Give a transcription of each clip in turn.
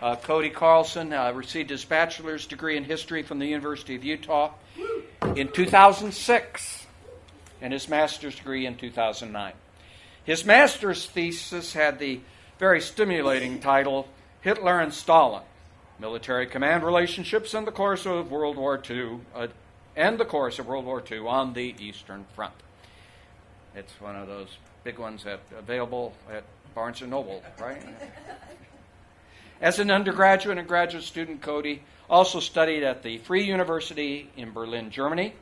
Cody Carlson received his bachelor's degree in history from the University of Utah in 2006 and his master's degree in 2009. His master's thesis had the very stimulating title, Hitler and Stalin, Military Command Relationships in the Course of World War II, on the Eastern Front. It's one of those big ones available at Barnes & Noble, right? As an undergraduate and graduate student, Cody also studied at the Free University in Berlin, Germany.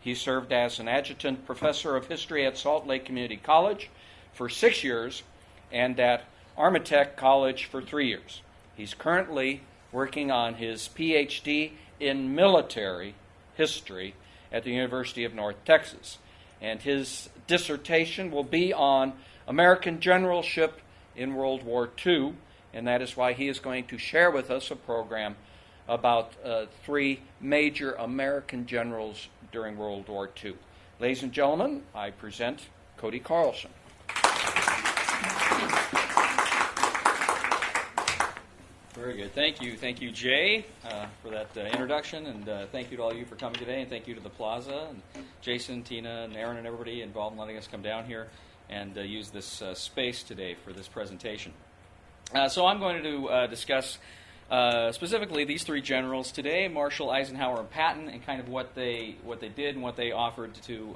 He served as an adjunct professor of history at Salt Lake Community College for 6 years and at Armatech College for 3 years. He's currently working on his Ph.D. in military history at the University of North Texas. And his dissertation will be on American generalship in World War II, and that is why he is going to share with us a program about 3 major American generals during World War II. Ladies and gentlemen, I present Cody Carlson. Very good. Thank you, Jay, for that introduction, and thank you to all of you for coming today, and thank you to the Plaza, and Jason, Tina, and Aaron, and everybody involved in letting us come down here and use this space today for this presentation. So I'm going to discuss specifically these 3 generals today, Marshall, Eisenhower, and Patton, and kind of what they did and what they offered to,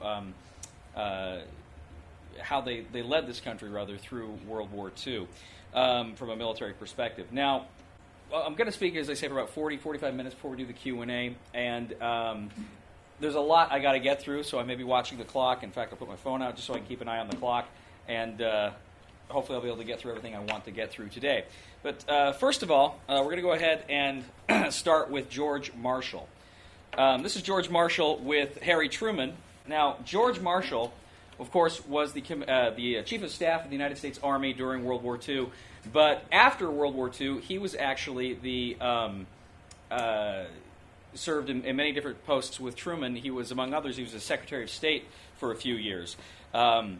how they led this country, rather, through World War II from a military perspective. Now, I'm going to speak, as I say, for about 45 minutes before we do the Q&A, and there's a lot I got to get through, so I may be watching the clock. In fact, I'll put my phone out just so I can keep an eye on the clock, and hopefully I'll be able to get through everything I want to get through today. But first of all, we're going to go ahead and start with George Marshall. This is George Marshall with Harry Truman. Now, George Marshall, of course, was the Chief of Staff of the United States Army during World War II. But after World War II, he was actually served in many different posts with Truman. He was, among others, he was a Secretary of State for a few years. And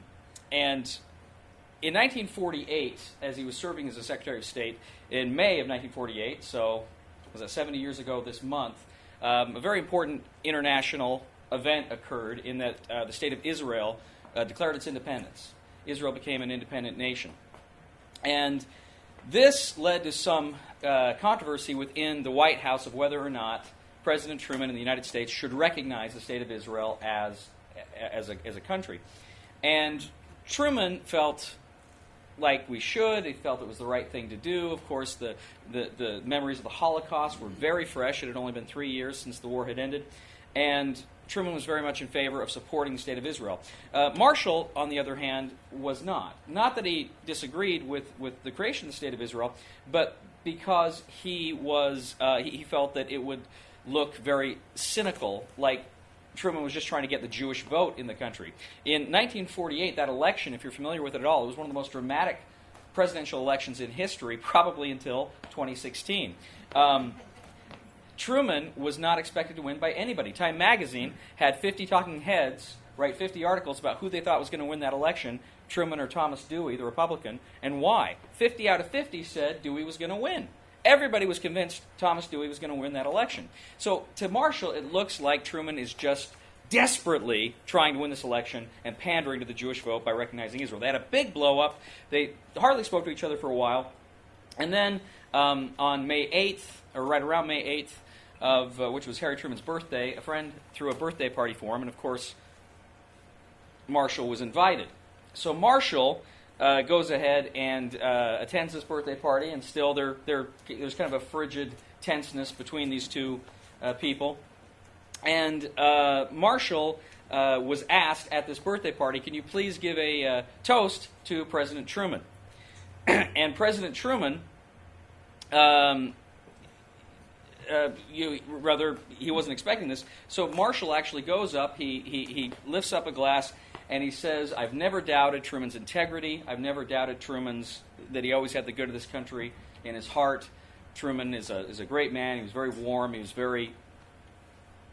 in 1948, as he was serving as a Secretary of State, in May of 1948, so was that 70 years ago this month, a very important international event occurred in that the state of Israel declared its independence. Israel became an independent nation. And this led to some controversy within the White House of whether or not President Truman and the United States should recognize the state of Israel as a country. And Truman felt like we should. He felt it was the right thing to do. Of course, the memories of the Holocaust were very fresh. It had only been 3 years since the war had ended. And Truman was very much in favor of supporting the state of Israel. Marshall, on the other hand, was not. Not that he disagreed with the creation of the state of Israel, but because he felt that it would look very cynical, like Truman was just trying to get the Jewish vote in the country. In 1948, that election, if you're familiar with it at all, it was one of the most dramatic presidential elections in history, probably until 2016. Truman was not expected to win by anybody. Time magazine had 50 talking heads write 50 articles about who they thought was going to win that election, Truman or Thomas Dewey, the Republican, and why. 50 out of 50 said Dewey was going to win. Everybody was convinced Thomas Dewey was going to win that election. So to Marshall, it looks like Truman is just desperately trying to win this election and pandering to the Jewish vote by recognizing Israel. They had a big blow-up. They hardly spoke to each other for a while. And then on May 8th, or right around May 8th, which was Harry Truman's birthday, a friend threw a birthday party for him, and of course, Marshall was invited. So Marshall goes ahead and attends this birthday party, and still there's kind of a frigid tenseness between these two people. And Marshall was asked at this birthday party, can you please give a toast to President Truman? And President Truman, he wasn't expecting this, so Marshall actually goes up, he lifts up a glass, and he says, I've never doubted Truman's integrity, I've never doubted that he always had the good of this country in his heart. Truman is a great man, he was very warm, he was very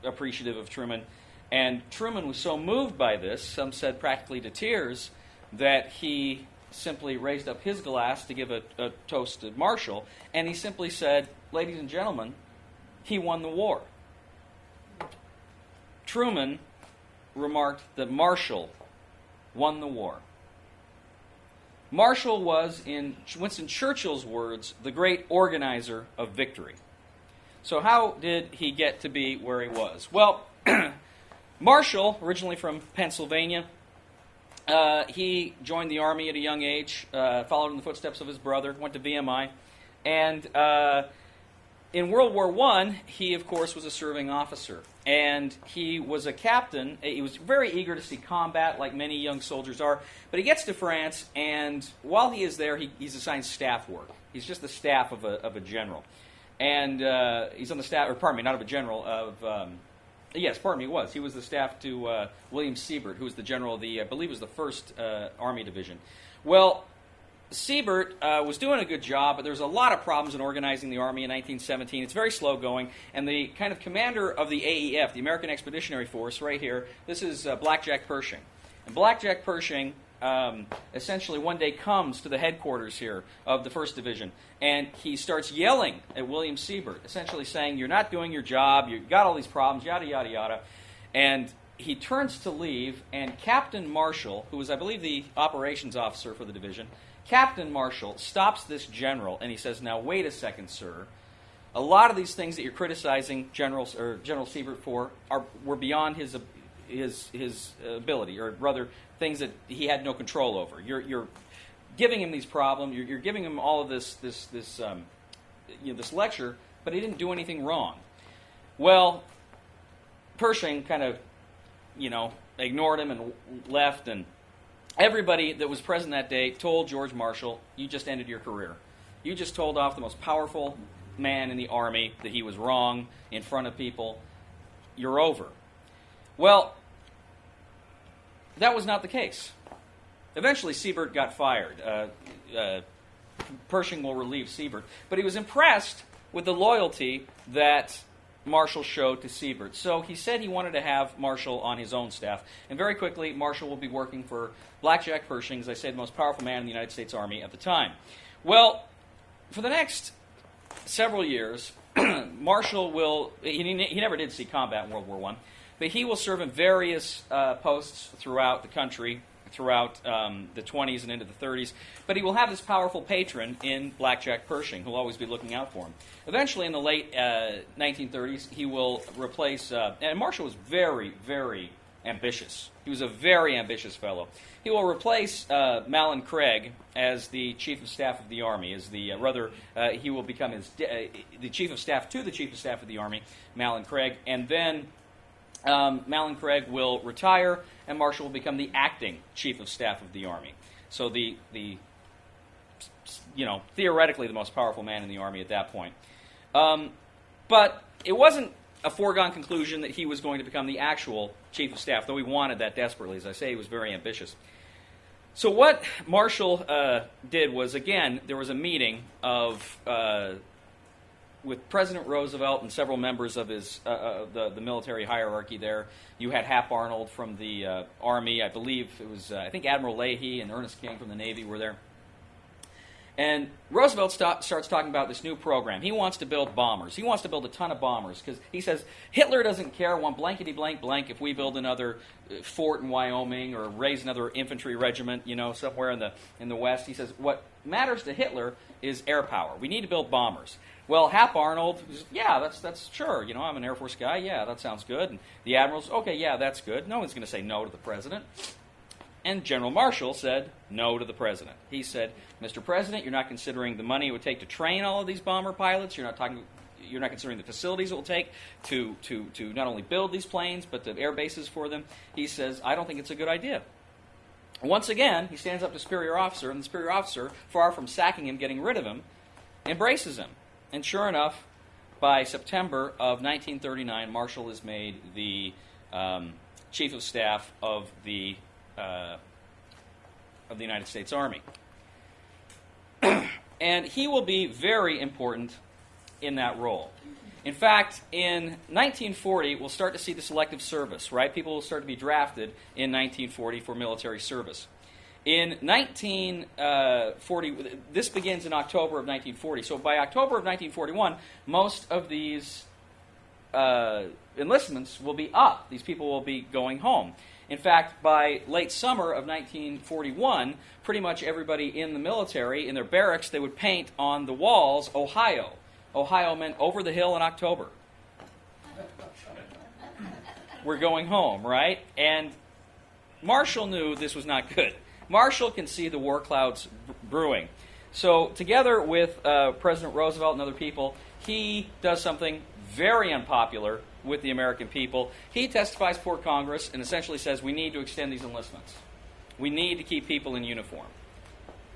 appreciative of Truman, and Truman was so moved by this, some said practically to tears, that he simply raised up his glass to give a toast to Marshall, and he simply said, "Ladies and gentlemen, he won the war." Truman remarked that Marshall won the war. Marshall was, in Winston Churchill's words, the great organizer of victory. So how did he get to be where he was? Well, Marshall, originally from Pennsylvania, he joined the Army at a young age, followed in the footsteps of his brother, went to VMI, and in World War I, he, of course, was a serving officer, and he was a captain. He was very eager to see combat, like many young soldiers are, but he gets to France, and while he is there, he's assigned staff work. He's just the staff of a general. And he's on the staff, or pardon me, not of a general, yes, pardon me, he was. He was the staff to William Siebert, who was the general of the, I believe it was the 1st Army Division. Well, Siebert was doing a good job, but there was a lot of problems in organizing the Army in 1917. It's very slow going, and the kind of commander of the AEF, the American Expeditionary Force, right here, this is Blackjack Pershing. And Blackjack Pershing essentially one day comes to the headquarters here of the 1st Division, and he starts yelling at William Siebert, essentially saying, "You're not doing your job, you've got all these problems, yada, yada, yada." And he turns to leave, and Captain Marshall, who was, I believe, the operations officer for the division, Captain Marshall stops this general, and he says, "Now, wait a second, sir. A lot of these things that you're criticizing General Siebert for were beyond his ability, or rather, things that he had no control over. You're giving him these problems. You're giving him all of this lecture, but he didn't do anything wrong." Well, Pershing kind of, ignored him and left, and everybody that was present that day told George Marshall, "You just ended your career. You just told off the most powerful man in the Army that he was wrong in front of people. You're over." Well, that was not the case. Eventually, Siebert got fired. Pershing will relieve Siebert. But he was impressed with the loyalty that Marshall showed to Siebert. So he said he wanted to have Marshall on his own staff. And very quickly, Marshall will be working for Blackjack Pershing, as I said, the most powerful man in the United States Army at the time. Well, for the next several years, Marshall will, he never did see combat in World War I, but he will serve in various posts throughout the country, throughout the 20s and into the 30s. But he will have this powerful patron in Blackjack Pershing, who will always be looking out for him. Eventually, in the late 1930s, he will replace, and Marshall was very, very ambitious. He was a very ambitious fellow. He will replace Malin Craig as the Chief of Staff of the Army. He will become the Chief of Staff to the Chief of Staff of the Army, Malin Craig, and then Malin Craig will retire, and Marshall will become the acting Chief of Staff of the Army. So theoretically the most powerful man in the Army at that point. But it wasn't a foregone conclusion that he was going to become the actual Chief of Staff, though he wanted that desperately. As I say, he was very ambitious. So what Marshall did was, again, there was a meeting with President Roosevelt and several members of the military hierarchy there. You had Hap Arnold from the Army. I believe it was, I think Admiral Leahy and Ernest King from the Navy were there. And Roosevelt starts talking about this new program. He wants to build bombers. He wants to build a ton of bombers because he says Hitler doesn't care one blankety blank blank if we build another fort in Wyoming or raise another infantry regiment, somewhere in the West. He says what matters to Hitler is air power. We need to build bombers. Well, Hap Arnold, yeah, that's sure. I'm an Air Force guy. Yeah, that sounds good. And the admirals, okay, yeah, that's good. No one's going to say no to the president. And General Marshall said no to the president. He said, "Mr. President, you're not considering the money it would take to train all of these bomber pilots. You're not considering the facilities it will take to not only build these planes, but the air bases for them." He says, "I don't think it's a good idea." Once again, he stands up to superior officer, and the superior officer, far from sacking him, getting rid of him, embraces him. And sure enough, by September of 1939, Marshall is made the Chief of Staff of the United States Army. And he will be very important in that role. In fact, in 1940, we'll start to see the Selective Service, right? People will start to be drafted in 1940 for military service. In 1940, this begins in October of 1940. So by October of 1941, most of these enlistments will be up. These people will be going home. In fact, by late summer of 1941, pretty much everybody in the military, in their barracks, they would paint on the walls, Ohio. Ohio meant over the hill in October. We're going home, right? And Marshall knew this was not good. Marshall can see the war clouds brewing. So together with President Roosevelt and other people, he does something very unpopular with the American people. He testifies before Congress and essentially says we need to extend these enlistments. We need to keep people in uniform.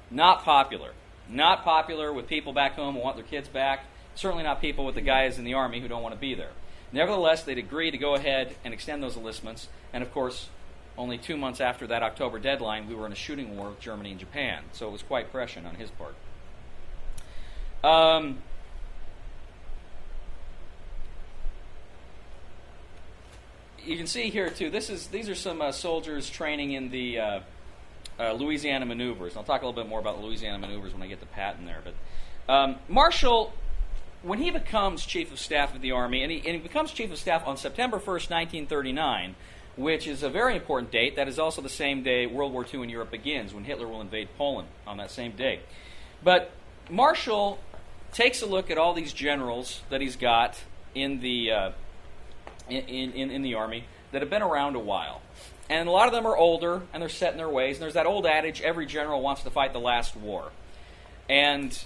Not popular. Not popular with people back home who want their kids back. Certainly not people with the guys in the Army who don't want to be there. Nevertheless, they'd agree to go ahead and extend those enlistments. And of course, only 2 months after that October deadline, we were in a shooting war with Germany and Japan. So it was quite prescient on his part. You can see here, too, these are some soldiers training in the Louisiana maneuvers. And I'll talk a little bit more about the Louisiana maneuvers when I get to Patton there. But Marshall, when he becomes Chief of Staff of the Army, and he becomes Chief of Staff on September 1st, 1939, which is a very important date. That is also the same day World War II in Europe begins, when Hitler will invade Poland on that same day. But Marshall takes a look at all these generals that he's got in the in the Army that have been around a while. And a lot of them are older, and they're set in their ways. And there's that old adage, every general wants to fight the last war. And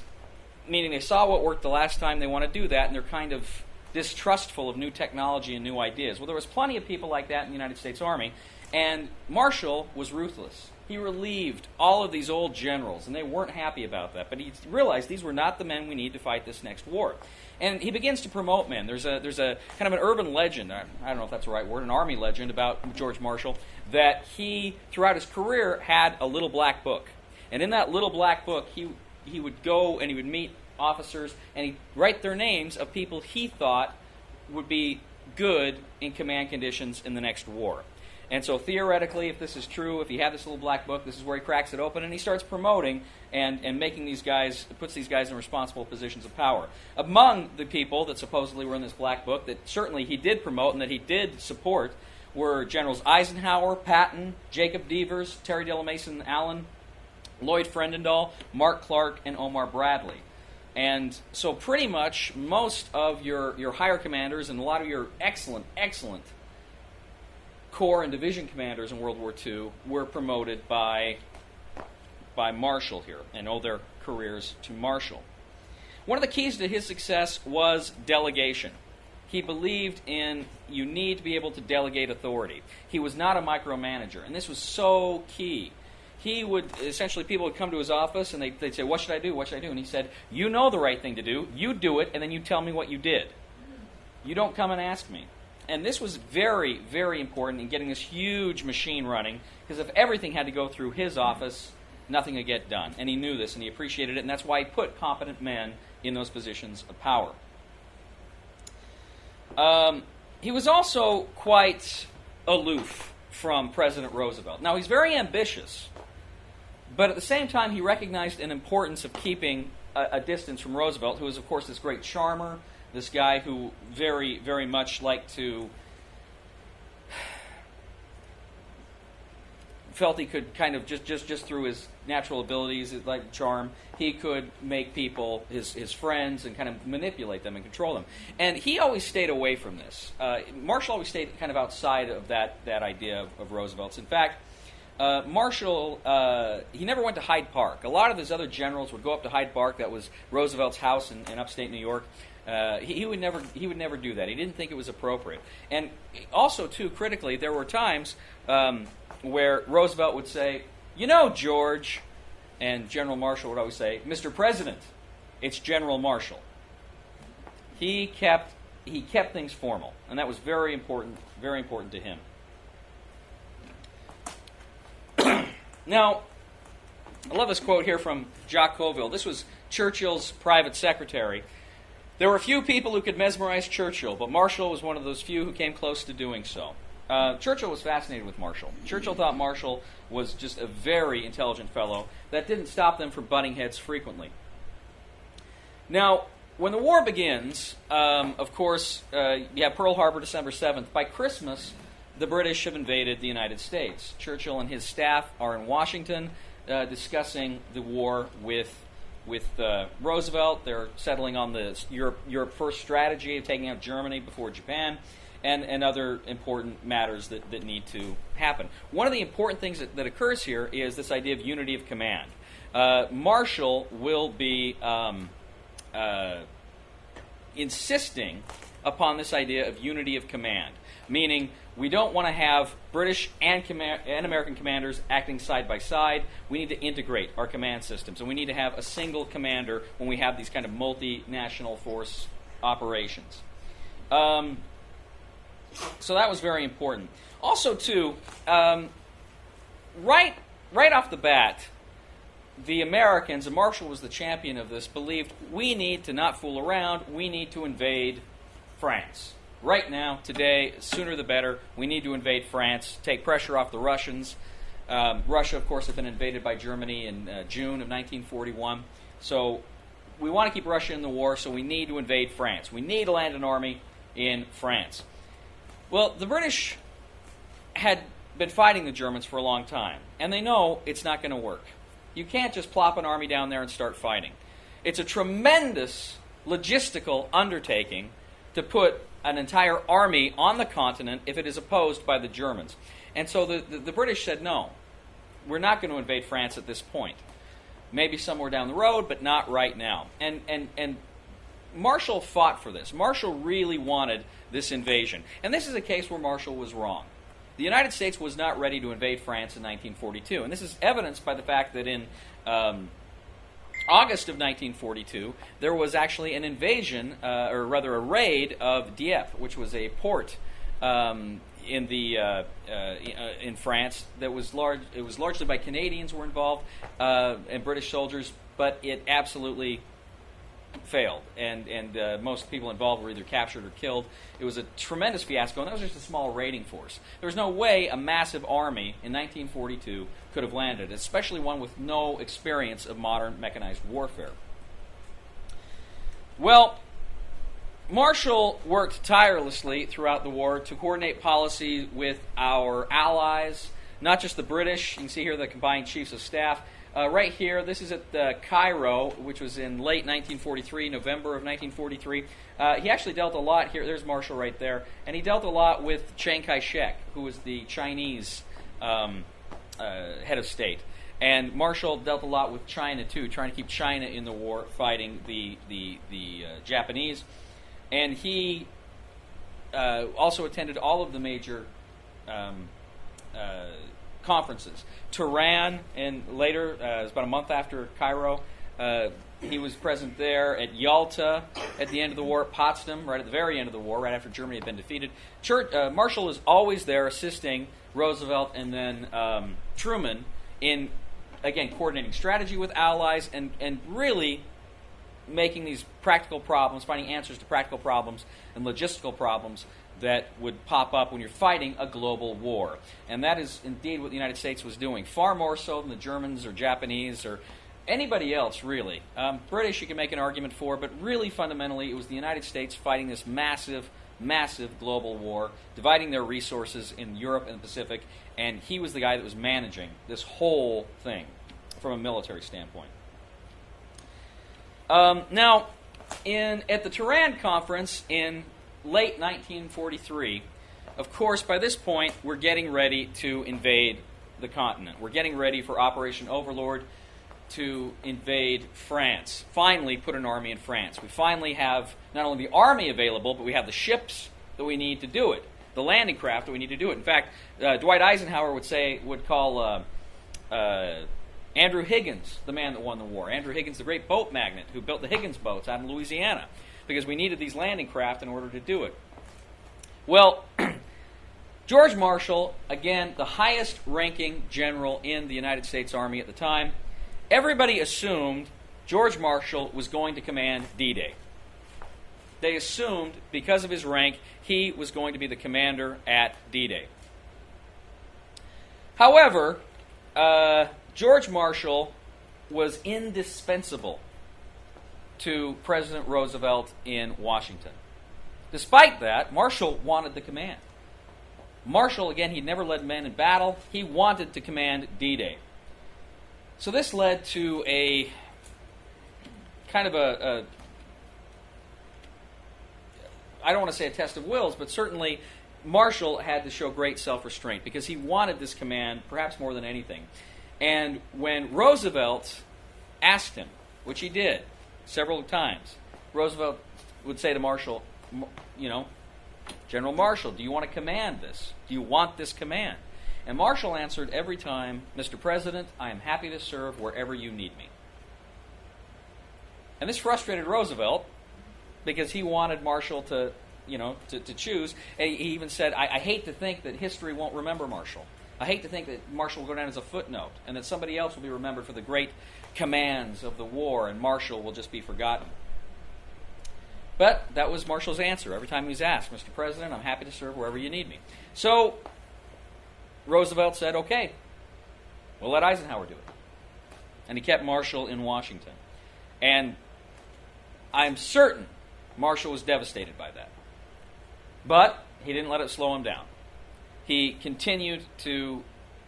meaning they saw what worked the last time, they want to do that, and they're kind of distrustful of new technology and new ideas. Well, there was plenty of people like that in the United States Army, and Marshall was ruthless. He relieved all of these old generals, and they weren't happy about that. But he realized these were not the men we need to fight this next war. And he begins to promote men. There's a kind of an urban legend, I don't know if that's the right word, an army legend about George Marshall, that he, throughout his career, had a little black book. And in that little black book, he would go and he would meet officers, and he'd write their names of people he thought would be good in command conditions in the next war. And so theoretically, if this is true, if he had this little black book, this is where he cracks it open and he starts promoting and making these guys, puts these guys in responsible positions of power. Among the people that supposedly were in this black book that certainly he did promote and that he did support were Generals Eisenhower, Patton, Jacob Devers, Terry Delamason Allen, Lloyd Frendendahl, Mark Clark, and Omar Bradley. And so pretty much most of your higher commanders and a lot of your excellent corps and division commanders in World War II were promoted by Marshall here and owe their careers to Marshall. One of the keys to his success was delegation. He believed in you need to be able to delegate authority. He was not a micromanager, and this was so key. He would, essentially, people would come to his office and they'd say, what should I do, what should I do? And he said, you know the right thing to do, you do it, and then you tell me what you did. You don't come and ask me. And this was very, very important in getting this huge machine running, because if everything had to go through his office, nothing would get done. And he knew this, and he appreciated it, and that's why he put competent men in those positions of power. He was also quite aloof from President Roosevelt. Now, he's very ambitious, but at the same time, he recognized an importance of keeping a distance from Roosevelt, who was, of course, this great charmer, this guy who very, very much liked to, felt he could kind of, just through his natural abilities, like charm, he could make people his friends and kind of manipulate them and control them. And he always stayed away from this. Marshall always stayed kind of outside of that idea of Roosevelt's. In fact, Marshall, he never went to Hyde Park. A lot of his other generals would go up to Hyde Park. That was Roosevelt's house in upstate New York. He would never do that. He didn't think it was appropriate. And also, too, critically, there were times where Roosevelt would say, you know, George, and General Marshall would always say, Mr. President, it's General Marshall. He kept things formal, and that was very important to him. Now, I love this quote here from Jacques Colville. This was Churchill's private secretary. There were few people who could mesmerize Churchill, but Marshall was one of those few who came close to doing so. Churchill was fascinated with Marshall. Churchill thought Marshall was just a very intelligent fellow. That didn't stop them from butting heads frequently. Now, when the war begins, of course, you have Pearl Harbor, December 7th. By Christmas, the British have invaded the United States. Churchill and his staff are in Washington discussing the war with Roosevelt. They're settling on the Europe First strategy of taking out Germany before Japan, and other important matters that need to happen. One of the important things that occurs here is this idea of unity of command. Marshall will be insisting upon this idea of unity of command, meaning we don't want to have British and American commanders acting side by side. We need to integrate our command systems, and we need to have a single commander when we have these kind of multinational force operations. So that was very important. Also, too, right off the bat, the Americans, and Marshall was the champion of this, believed we need to not fool around. We need to invade France. Right now, today, sooner the better. We need to invade France, take pressure off the Russians. Russia, of course, had been invaded by Germany in June of 1941. So we want to keep Russia in the war, so we need to invade France. We need to land an army in France. Well, the British had been fighting the Germans for a long time, and they know it's not going to work. You can't just plop an army down there and start fighting. It's a tremendous logistical undertaking to put an entire army on the continent if it is opposed by the Germans. And so the British said, no, we're not going to invade France at this point. Maybe somewhere down the road, but not right now. And Marshall fought for this. Marshall really wanted this invasion. And this is a case where Marshall was wrong. The United States was not ready to invade France in 1942. And this is evidenced by the fact that in August of 1942, there was actually an invasion, or rather a raid of Dieppe, which was a port in France that was large. It was largely by Canadians were involved and British soldiers, but it absolutely failed, and most people involved were either captured or killed. It was a tremendous fiasco, and that was just a small raiding force. There was no way a massive army in 1942 could have landed, especially one with no experience of modern mechanized warfare. Well, Marshall worked tirelessly throughout the war to coordinate policy with our allies, not just the British. You can see here the combined chiefs of staff. Right here, this is at Cairo, which was in late 1943, November of 1943. He actually dealt a lot here. There's Marshall right there. And he dealt a lot with Chiang Kai-shek, who was the Chinese head of state. And Marshall dealt a lot with China, too, trying to keep China in the war, fighting the Japanese. And he also attended all of the major conferences. Tehran, and later, it was about a month after Cairo, he was present there. At Yalta at the end of the war, at Potsdam right at the very end of the war, right after Germany had been defeated. Marshall was always there assisting Roosevelt and then Truman in, again, coordinating strategy with allies and really making these practical problems, finding answers to practical problems and logistical problems that would pop up when you're fighting a global war. And that is indeed what the United States was doing, far more so than the Germans or Japanese or anybody else, really. British you can make an argument for, but really fundamentally it was the United States fighting this massive, massive global war, dividing their resources in Europe and the Pacific, and he was the guy that was managing this whole thing from a military standpoint. Now, at the Tehran conference in late 1943, of course, by this point, we're getting ready to invade the continent. We're getting ready for Operation Overlord to invade France. Finally, put an army in France. We finally have not only the army available, but we have the ships that we need to do it, the landing craft that we need to do it. In fact, Dwight Eisenhower would call Andrew Higgins the man that won the war. Andrew Higgins, the great boat magnate who built the Higgins boats out in Louisiana, because we needed these landing craft in order to do it. Well, George Marshall, again, the highest ranking general in the United States Army at the time, everybody assumed George Marshall was going to command DDay. They assumed, because of his rank, he was going to be the commander at DDay. However, George Marshall was indispensable to President Roosevelt in Washington. Despite that, Marshall wanted the command. Marshall, again, he'd never led men in battle. He wanted to command D-Day. So this led to a kind of I don't want to say a test of wills, but certainly Marshall had to show great self-restraint because he wanted this command perhaps more than anything. And when Roosevelt asked him, which he did several times, Roosevelt would say to Marshall, General Marshall, do you want to command this? Do you want this command? And Marshall answered every time, Mr. President, I am happy to serve wherever you need me. And this frustrated Roosevelt because he wanted Marshall to choose. And he even said, I hate to think that history won't remember Marshall. I hate to think that Marshall will go down as a footnote and that somebody else will be remembered for the great commands of the war and Marshall will just be forgotten. But that was Marshall's answer every time he was asked, Mr. President, I'm happy to serve wherever you need me. So Roosevelt said, okay, we'll let Eisenhower do it. And he kept Marshall in Washington. And I'm certain Marshall was devastated by that. But he didn't let it slow him down. He continued to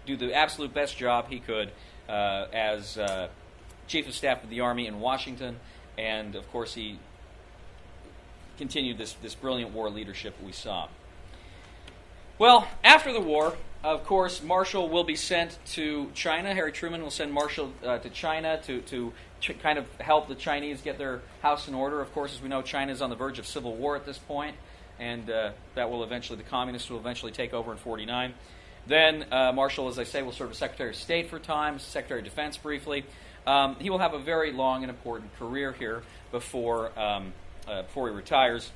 do the absolute best job he could as Chief of Staff of the Army in Washington. And, of course, he continued this brilliant war leadership we saw. Well, after the war, of course, Marshall will be sent to China. Harry Truman will send Marshall to China to kind of help the Chinese get their house in order. Of course, as we know, China is on the verge of civil war at this point, and the communists will eventually take over in 1949. Then Marshall, as I say, will serve as Secretary of State for a time, Secretary of Defense briefly. He will have a very long and important career here before he retires.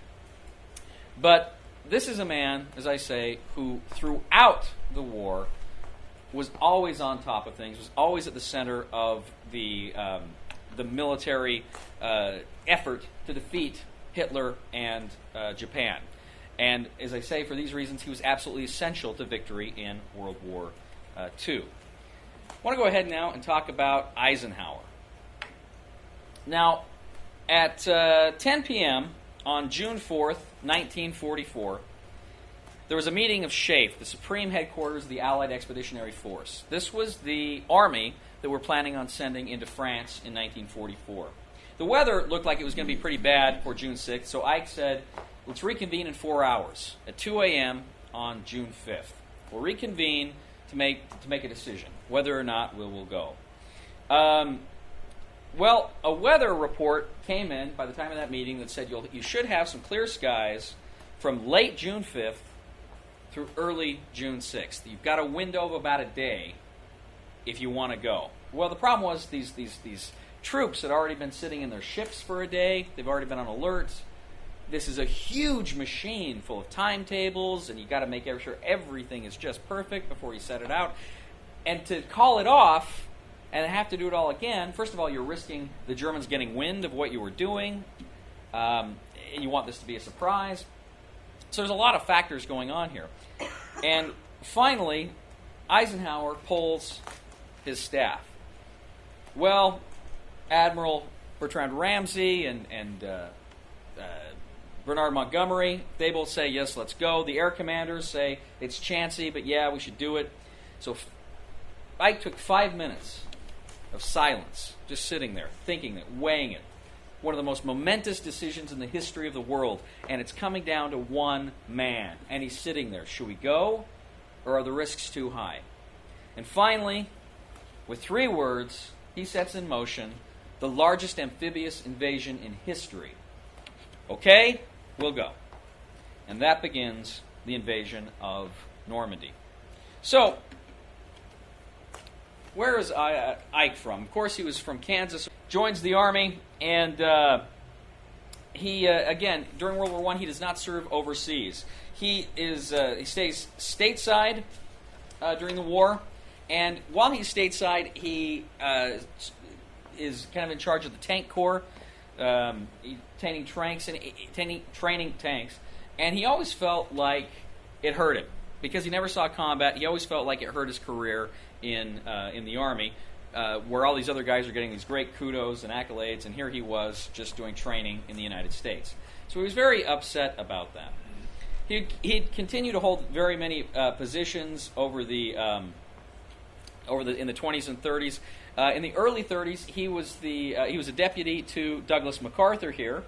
But this is a man, as I say, who throughout the war was always on top of things, was always at the center of the military effort to defeat Hitler and Japan. And as I say, for these reasons, he was absolutely essential to victory in World War II. I want to go ahead now and talk about Eisenhower. Now, at 10 p.m. on June 4th, 1944, there was a meeting of SHAEF, the Supreme Headquarters of the Allied Expeditionary Force. This was the army that we're planning on sending into France in 1944. The weather looked like it was going to be pretty bad for June 6th, so Ike said, let's reconvene in 4 hours at 2 a.m. on June 5th. We'll reconvene to make a decision whether or not we will go. Well, a weather report came in by the time of that meeting that said you should have some clear skies from late June 5th through early June 6th. You've got a window of about a day if you want to go. Well, the problem was these troops had already been sitting in their ships for a day. They've already been on alert. This is a huge machine full of timetables, and you've got to make sure everything is just perfect before you set it out. And to call it off and have to do it all again, first of all, you're risking the Germans getting wind of what you were doing, and you want this to be a surprise. So there's a lot of factors going on here. And finally, Eisenhower polls his staff. Well, Admiral Bertrand Ramsey and Bernard Montgomery, they both say, yes, let's go. The air commanders say, it's chancy, but yeah, we should do it. So Ike took 5 minutes of silence, just sitting there, thinking it, weighing it. One of the most momentous decisions in the history of the world, and it's coming down to one man. And he's sitting there. Should we go, or are the risks too high? And finally, with 3 words, he sets in motion the largest amphibious invasion in history. Okay, we'll go. And that begins the invasion of Normandy. So, where is Ike from? Of course, he was from Kansas. Joins the Army, and he, again, during World War I, he does not serve overseas. He stays stateside during the war, and while he's stateside, he is kind of in charge of the tank corps, training tanks, and he always felt like it hurt him because he never saw combat. He always felt like it hurt his career in the Army, where all these other guys are getting these great kudos and accolades, and here he was just doing training in the United States. So he was very upset about that. He'd continued to hold very many positions over in the 20s and 30s. In the early 30s, he was a deputy to Douglas MacArthur here,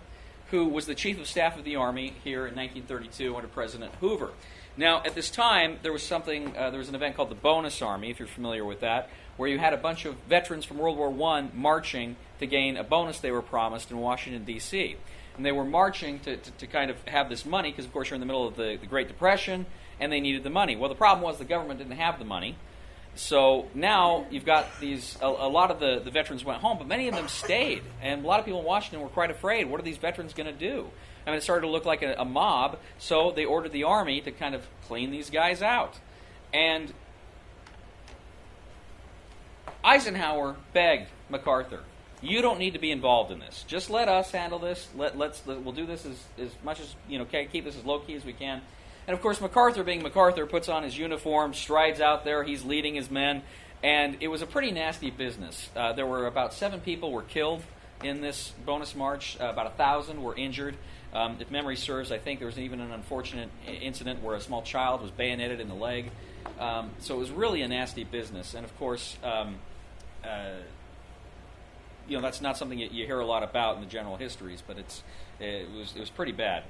who was the chief of staff of the Army here in 1932 under President Hoover. Now, at this time, there was an event called the Bonus Army, if you're familiar with that, where you had a bunch of veterans from World War I marching to gain a bonus they were promised in Washington, D.C. And they were marching to kind of have this money, because, of course, you're in the middle of the Great Depression, and they needed the money. Well, the problem was the government didn't have the money. So now you've got a lot of the veterans went home, but many of them stayed. And a lot of people in Washington were quite afraid. What are these veterans going to do? I mean, it started to look like a mob, so they ordered the Army to kind of clean these guys out. And Eisenhower begged MacArthur, you don't need to be involved in this. Just let us handle this. We'll do this as much as, keep this as low-key as we can. And, of course, MacArthur, being MacArthur, puts on his uniform, strides out there, he's leading his men, and it was a pretty nasty business. There were about 7 people were killed in this bonus march. About 1,000 were injured. If memory serves, I think there was even an unfortunate incident where a small child was bayoneted in the leg. So it was really a nasty business. And, of course, that's not something you hear a lot about in the general histories, but it was pretty bad.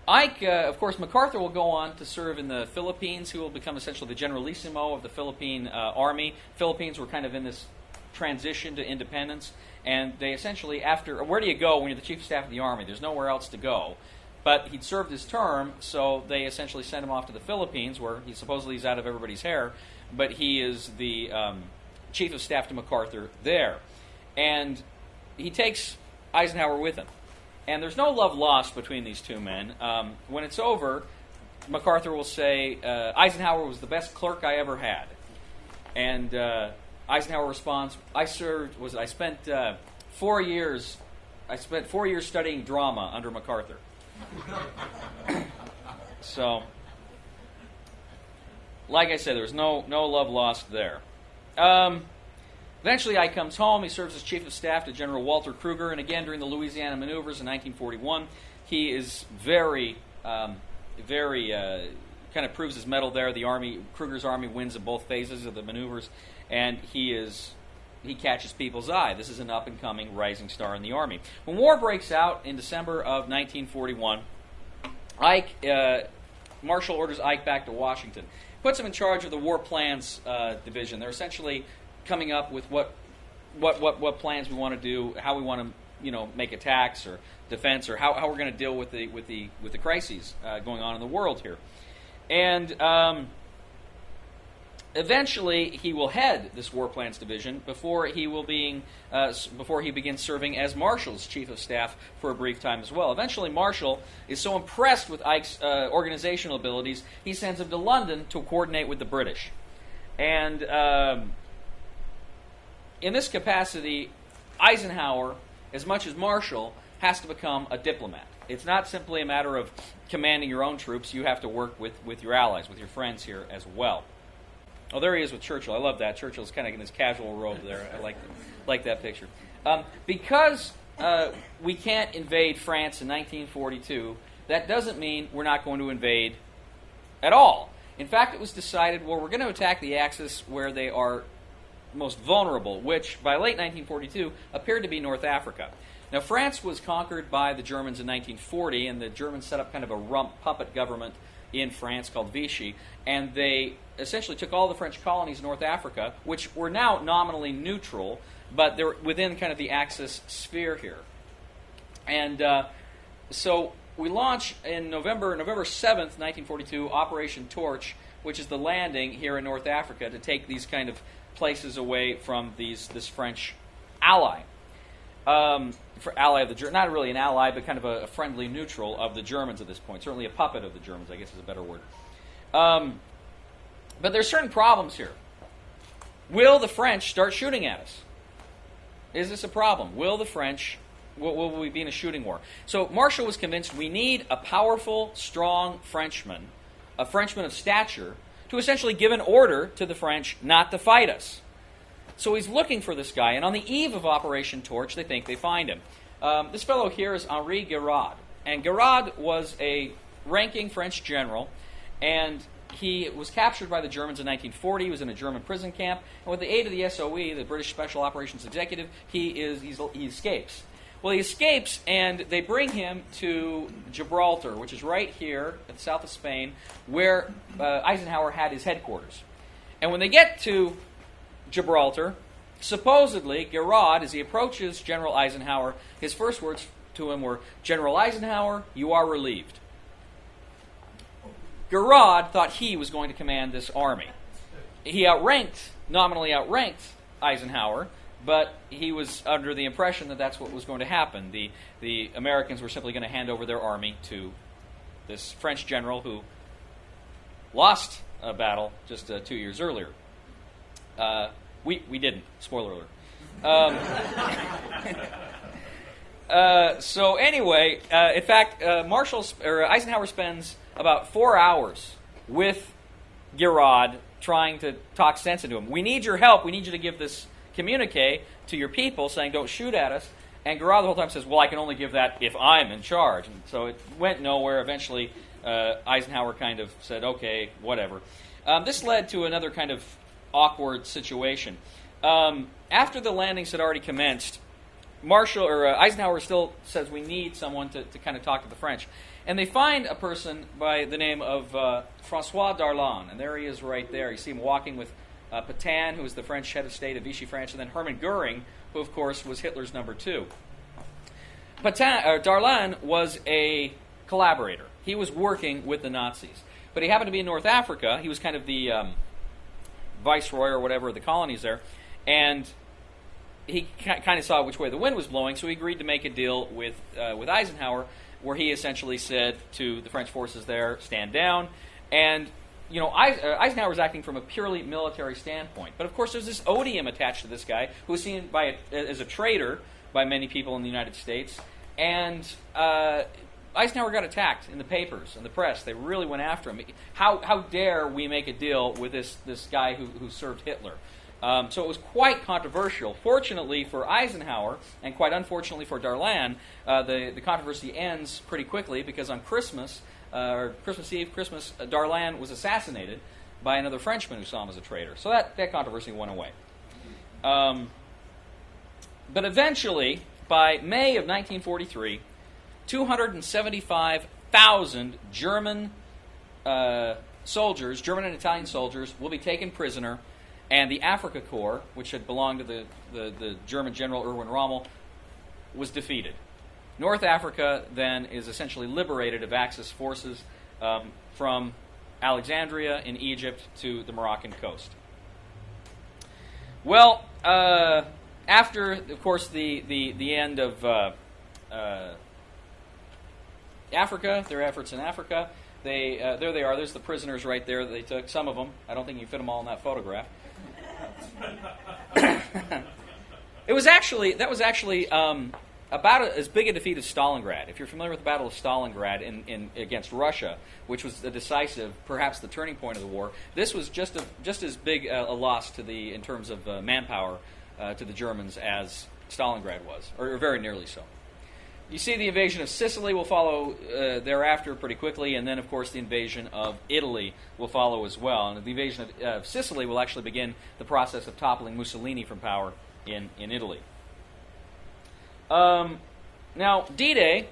Ike, of course, MacArthur will go on to serve in the Philippines. He will become essentially the generalissimo of the Philippine Army. Philippines were kind of in this transition to independence, and they essentially, where do you go when you're the chief of staff of the Army? There's nowhere else to go. But he'd served his term, so they essentially sent him off to the Philippines, where he supposedly is out of everybody's hair, but he is the chief of staff to MacArthur there. And he takes Eisenhower with him. And there's no love lost between these two men. When it's over, MacArthur will say, Eisenhower was the best clerk I ever had. And Eisenhower responds, I spent 4 years studying drama under MacArthur. So, like I said, there was no love lost there. Eventually, Ike comes home. He serves as chief of staff to General Walter Kruger, and again during the Louisiana maneuvers in 1941, he is very kind of proves his mettle there. Kruger's army wins in both phases of the maneuvers, and he catches people's eye. This is an up-and-coming rising star in the Army. When war breaks out in December of 1941, Marshall orders Ike back to Washington, puts him in charge of the War Plans Division. They're essentially coming up with what plans we want to do, how we want to make attacks or defense, or how we're going to deal with the crises going on in the world here. And eventually, he will head this War Plans Division before he begins serving as Marshall's chief of staff for a brief time as well. Eventually, Marshall is so impressed with Ike's organizational abilities, he sends him to London to coordinate with the British. And in this capacity, Eisenhower, as much as Marshall, has to become a diplomat. It's not simply a matter of commanding your own troops. You have to work with your allies, with your friends here as well. Oh, there he is with Churchill. I love that. Churchill's kind of in his casual robe there. I like that picture. Because we can't invade France in 1942, that doesn't mean we're not going to invade at all. In fact, it was decided, well, we're going to attack the axis where they are most vulnerable, which by late 1942 appeared to be North Africa. Now, France was conquered by the Germans in 1940, and the Germans set up kind of a rump puppet government in France called Vichy, and they essentially took all the French colonies in North Africa, which were now nominally neutral, but they're within kind of the Axis sphere here. And so we launch in November 7th, 1942, Operation Torch, which is the landing here in North Africa to take these kind of places away from this French ally. Ally of the Germans, not really an ally, but kind of a friendly neutral of the Germans at this point. Certainly a puppet of the Germans, I guess is a better word. But there's certain problems here. Will the French start shooting at us? Is this a problem? Will we be in a shooting war? So Marshall was convinced we need a powerful, strong Frenchman a Frenchman of stature, to essentially give an order to the French not to fight us. So he's looking for this guy, and on the eve of Operation Torch, they think they find him. This fellow here is Henri Giraud, and Giraud was a ranking French general, and he was captured by the Germans in 1940. He was in a German prison camp, and with the aid of the SOE, the British Special Operations Executive, he escapes. Well, he escapes, and they bring him to Gibraltar, which is right here at the south of Spain, where Eisenhower had his headquarters. And when they get to Gibraltar, supposedly, Giraud, as he approaches General Eisenhower, his first words to him were, "General Eisenhower, you are relieved." Giraud thought he was going to command this army. He nominally outranked Eisenhower, but he was under the impression that that's what was going to happen. The Americans were simply going to hand over their army to this French general who lost a battle just 2 years earlier. We didn't. Spoiler alert. So anyway, in fact, Eisenhower spends about 4 hours with Giraud trying to talk sense into him. We need your help. We need you to give this communique to your people saying don't shoot at us. And Giraud the whole time says, well, I can only give that if I'm in charge. And so it went nowhere. Eventually, Eisenhower kind of said, okay, whatever. This led to another kind of awkward situation. After the landings had already commenced, Eisenhower still says we need someone to kind of talk to the French. And they find a person by the name of François Darlan. And there he is right there. You see him walking with Patton, who was the French head of state of Vichy France, and then Hermann Goering, who, of course, was Hitler's number 2. Darlan was a collaborator. He was working with the Nazis. But he happened to be in North Africa. He was kind of the viceroy or whatever of the colonies there. And he kind of saw which way the wind was blowing, so he agreed to make a deal with Eisenhower, where he essentially said to the French forces there, stand down. And Eisenhower was acting from a purely military standpoint. But of course, there's this odium attached to this guy who was seen as a traitor by many people in the United States. And Eisenhower got attacked in the papers and the press. They really went after him. How dare we make a deal with this guy who served Hitler? So it was quite controversial. Fortunately for Eisenhower, and quite unfortunately for Darlan, the controversy ends pretty quickly because on Christmas Eve, Darlan was assassinated by another Frenchman who saw him as a traitor. So that controversy went away. But eventually, by May of 1943, 275,000 German soldiers, German and Italian soldiers, will be taken prisoner, and the Afrika Korps, which had belonged to the German general Erwin Rommel, was defeated. North Africa then is essentially liberated of Axis forces from Alexandria in Egypt to the Moroccan coast. Well, after, of course, the end of Africa, their efforts in Africa, there they are. There's the prisoners right there that they took. Some of them. I don't think you can fit them all in that photograph. That was actually about as big a defeat as Stalingrad. If you're familiar with the Battle of Stalingrad against Russia, which was the decisive, perhaps the turning point of the war, this was just as big a loss in terms of manpower to the Germans as Stalingrad was, or very nearly so. You see the invasion of Sicily will follow thereafter pretty quickly, and then, of course, the invasion of Italy will follow as well. And the invasion of Sicily will actually begin the process of toppling Mussolini from power in Italy. Now, DDay,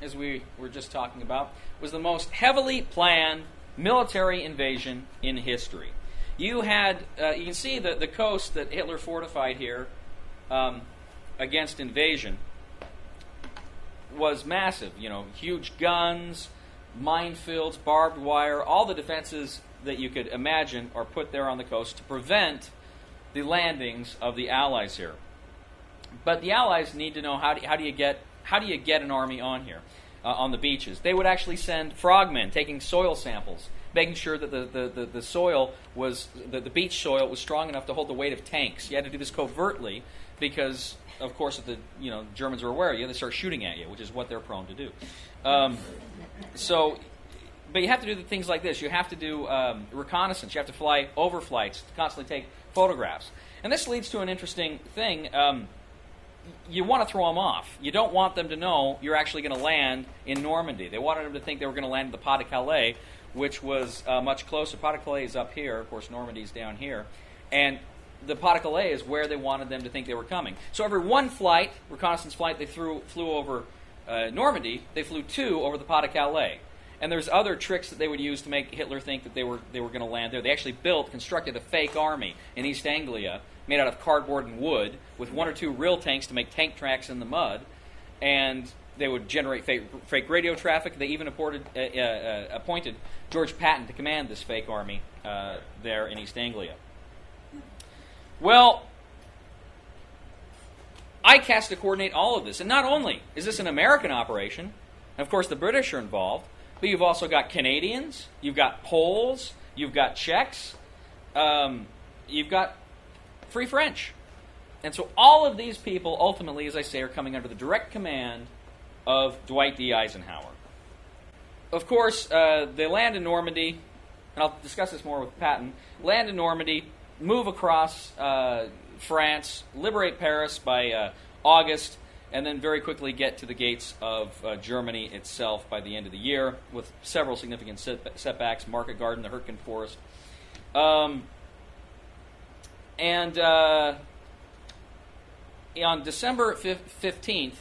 as we were just talking about, was the most heavily planned military invasion in history. You can see the coast that Hitler fortified here against invasion was massive. Huge guns, minefields, barbed wire, all the defenses that you could imagine are put there on the coast to prevent the landings of the Allies here. But the Allies need to know how do you get an army on here, on the beaches. They would actually send frogmen taking soil samples, making sure that the soil was the beach soil was strong enough to hold the weight of tanks. You had to do this covertly because, of course, if the Germans are aware of you, they start shooting at you, which is what they're prone to do. So But you have to do the things like this. You have to do reconnaissance. You have to fly overflights, constantly take photographs. And this leads to an interesting thing. You want to throw them off. You don't want them to know you're actually going to land in Normandy. They wanted them to think they were going to land at the Pas de Calais, which was much closer. Pas de Calais is up here. Of course, Normandy's down here. And the Pas de Calais is where they wanted them to think they were coming. So every one flight, reconnaissance flight, they flew over Normandy. They flew 2 over the Pas de Calais. And there's other tricks that they would use to make Hitler think that they were going to land there. They actually constructed a fake army in East Anglia made out of cardboard and wood with 1 or 2 real tanks to make tank tracks in the mud. And they would generate fake radio traffic. They even appointed George Patton to command this fake army there in East Anglia. Well, ICAS to coordinate all of this. And not only is this an American operation, and of course the British are involved, but you've also got Canadians, you've got Poles, you've got Czechs, you've got Free French. And so all of these people ultimately, as I say, are coming under the direct command of Dwight D. Eisenhower. Of course, they land in Normandy, and I'll discuss this more with Patton, land in Normandy, move across France, liberate Paris by August, and then very quickly get to the gates of Germany itself by the end of the year, with several significant setbacks, Market Garden, the Hürtgen Forest. And on December 15th,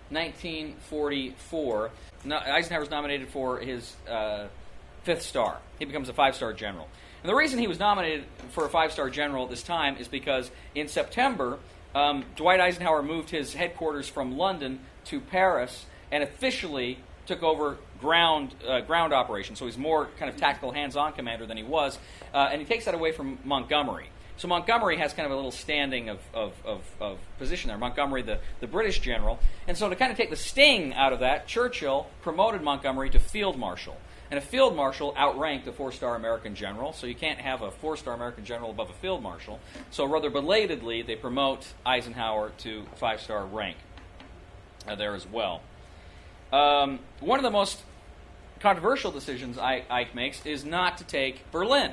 1944, Eisenhower was nominated for his 5th star. He becomes a 5-star general. And the reason he was nominated for a 5-star general at this time is because in September, Dwight Eisenhower moved his headquarters from London to Paris and officially took over ground operations. So he's more kind of tactical, hands-on commander than he was. And he takes that away from Montgomery. So Montgomery has kind of a little standing of position there. Montgomery, the British general. And so to kind of take the sting out of that, Churchill promoted Montgomery to field marshal. And a field marshal outranked a 4-star American general, so you can't have a 4-star American general above a field marshal. So rather belatedly, they promote Eisenhower to 5-star rank there as well. One of the most controversial decisions Ike makes is not to take Berlin.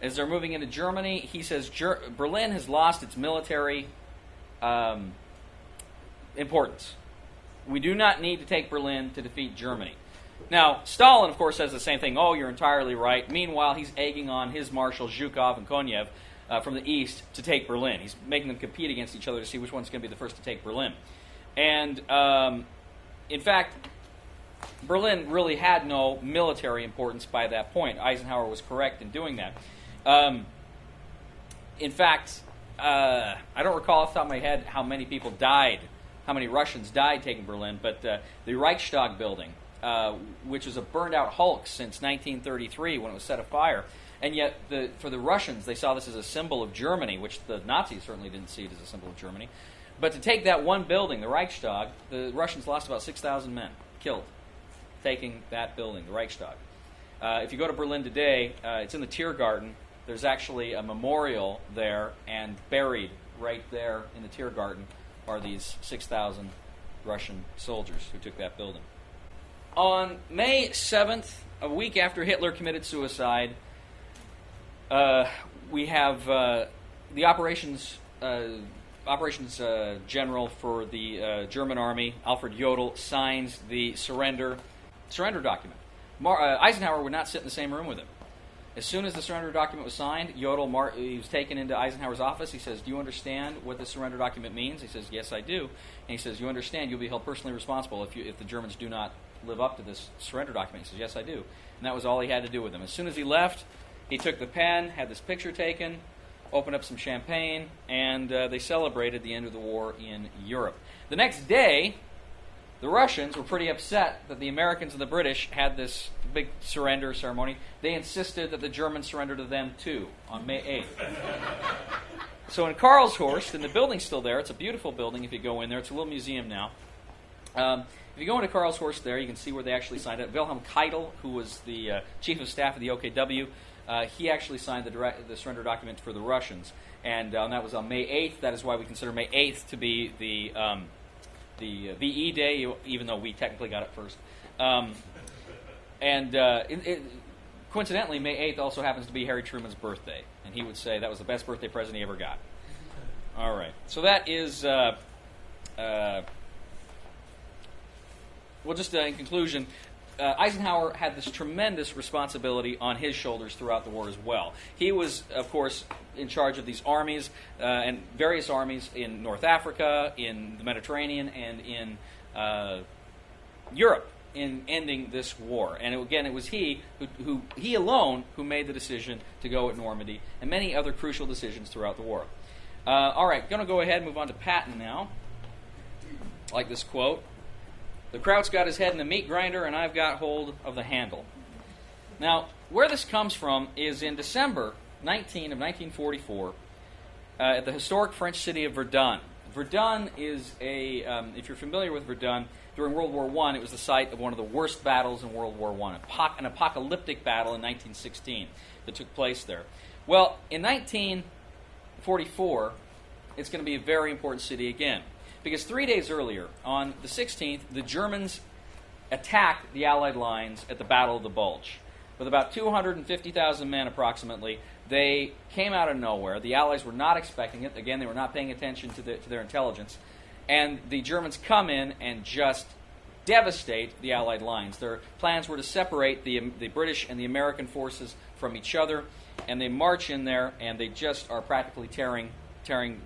As they're moving into Germany, he says Berlin has lost its military importance. We do not need to take Berlin to defeat Germany. Now, Stalin, of course, says the same thing. Oh, you're entirely right. Meanwhile, he's egging on his marshals, Zhukov and Konev, from the east to take Berlin. He's making them compete against each other to see which one's going to be the first to take Berlin. And, in fact, Berlin really had no military importance by that point. Eisenhower was correct in doing that. In fact, I don't recall off the top of my head how many people died, how many Russians died taking Berlin, but the Reichstag building, which was a burned-out hulk since 1933 when it was set afire. And yet, for the Russians, they saw this as a symbol of Germany, which the Nazis certainly didn't see it as a symbol of Germany. But to take that one building, the Reichstag, the Russians lost about 6,000 men killed taking that building, the Reichstag. If you go to Berlin today, it's in the Tiergarten. There's actually a memorial there, and buried right there in the Tiergarten are these 6,000 Russian soldiers who took that building. On May 7th, a week after Hitler committed suicide, we have the operations general for the German army, Alfred Jodl, signs the surrender document. Eisenhower would not sit in the same room with him. As soon as the surrender document was signed, Jodl, he was taken into Eisenhower's office. He says, "Do you understand what the surrender document means?" He says, "Yes, I do." And he says, "You understand you'll be held personally responsible if the Germans do not live up to this surrender document?" He says, "Yes, I do." And that was all he had to do with him. As soon as he left, he took the pen, had this picture taken, opened up some champagne, and they celebrated the end of the war in Europe. The next day, the Russians were pretty upset that the Americans and the British had this big surrender ceremony. They insisted that the Germans surrender to them too on May 8th. So in Karlshorst, and the building's still there, it's a beautiful building if you go in there, it's a little museum now. If you go into Karlshorst there, you can see where they actually signed it. Wilhelm Keitel, who was the chief of staff of the OKW, he actually signed the surrender document for the Russians. And that was on May 8th. That is why we consider May 8th to be the VE Day, even though we technically got it first. And coincidentally, May 8th also happens to be Harry Truman's birthday, and he would say that was the best birthday present he ever got. All right, so that is. Well, just in conclusion, Eisenhower had this tremendous responsibility on his shoulders throughout the war as well. He was, of course, in charge of these armies and various armies in North Africa, in the Mediterranean, and in Europe in ending this war. And again, it was he alone who made the decision to go at Normandy, and many other crucial decisions throughout the war. All right, going to go ahead and move on to Patton now. I like this quote. "The Kraut's got his head in the meat grinder, and I've got hold of the handle." Now, where this comes from is in December 1944, at the historic French city of Verdun. Verdun is if you're familiar with Verdun, during World War I, it was the site of one of the worst battles in World War I, an apocalyptic battle in 1916 that took place there. Well, in 1944, it's going to be a very important city again. Because 3 days earlier, on the 16th, the Germans attacked the Allied lines at the Battle of the Bulge. With about 250,000 men approximately, they came out of nowhere. The Allies were not expecting it. Again, they were not paying attention to their intelligence. And the Germans come in and just devastate the Allied lines. Their plans were to separate the British and the American forces from each other, and they march in there, and they just are practically tearing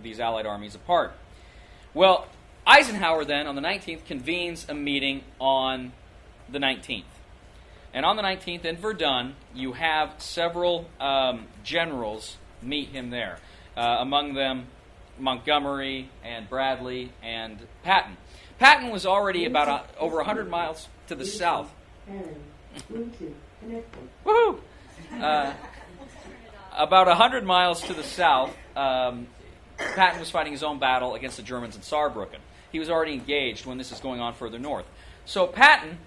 these Allied armies apart. Well, Eisenhower then, on the 19th, convenes a meeting on the 19th. And on the 19th, in Verdun, you have several generals meet him there. Among them, Montgomery and Bradley and Patton. Patton was already about over 100 miles to the south. Woohoo! About 100 miles to the south, Patton was fighting his own battle against the Germans in Saarbrücken. He was already engaged when this is going on further north. So Patton,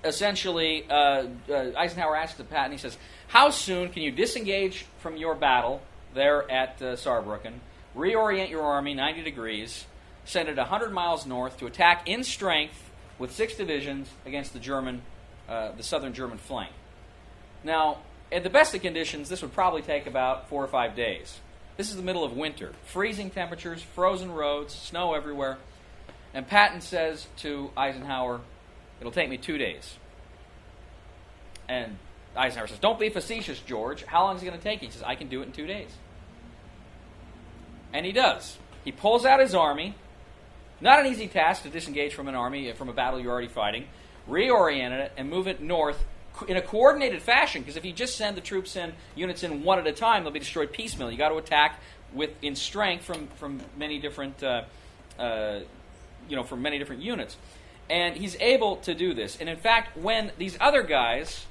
essentially, Eisenhower asked Patton, he says, "How soon can you disengage from your battle there at Saarbrücken, reorient your army 90 degrees, send it 100 miles north to attack in strength with 6 divisions against the southern German flank?" Now, at the best of conditions, this would probably take about 4 or 5 days. This is the middle of winter. Freezing temperatures, frozen roads, snow everywhere. And Patton says to Eisenhower, "It'll take me 2 days." And Eisenhower says, "Don't be facetious, George. How long is it going to take you?" He says, "I can do it in 2 days." And he does. He pulls out his army. Not an easy task to disengage from an army, from a battle you're already fighting. Reorient it and move it north in a coordinated fashion, because if you just send the troops in, units in one at a time, they'll be destroyed piecemeal. You got to attack in strength from many different, from many different units, and he's able to do this. And in fact, when these other guys,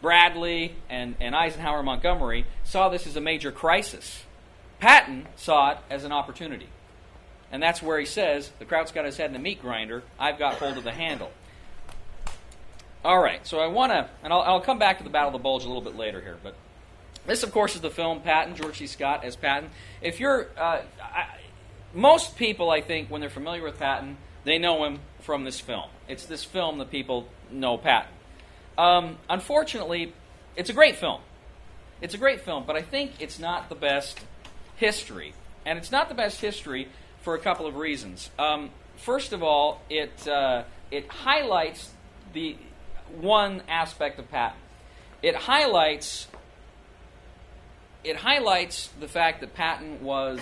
Bradley and Eisenhower, Montgomery, saw this as a major crisis, Patton saw it as an opportunity, and that's where he says, "The Kraut's got his head in the meat grinder. I've got hold of the handle." All right, so I want to, and I'll come back to the Battle of the Bulge a little bit later here, but this, of course, is the film Patton, George C. Scott as Patton. If you're, most people, I think, when they're familiar with Patton, they know him from this film. It's this film that people know Patton. Unfortunately, it's a great film. It's a great film, but I think it's not the best history. And it's not the best history for a couple of reasons. First of all, it highlights the one aspect of Patton. It highlights the fact that Patton was,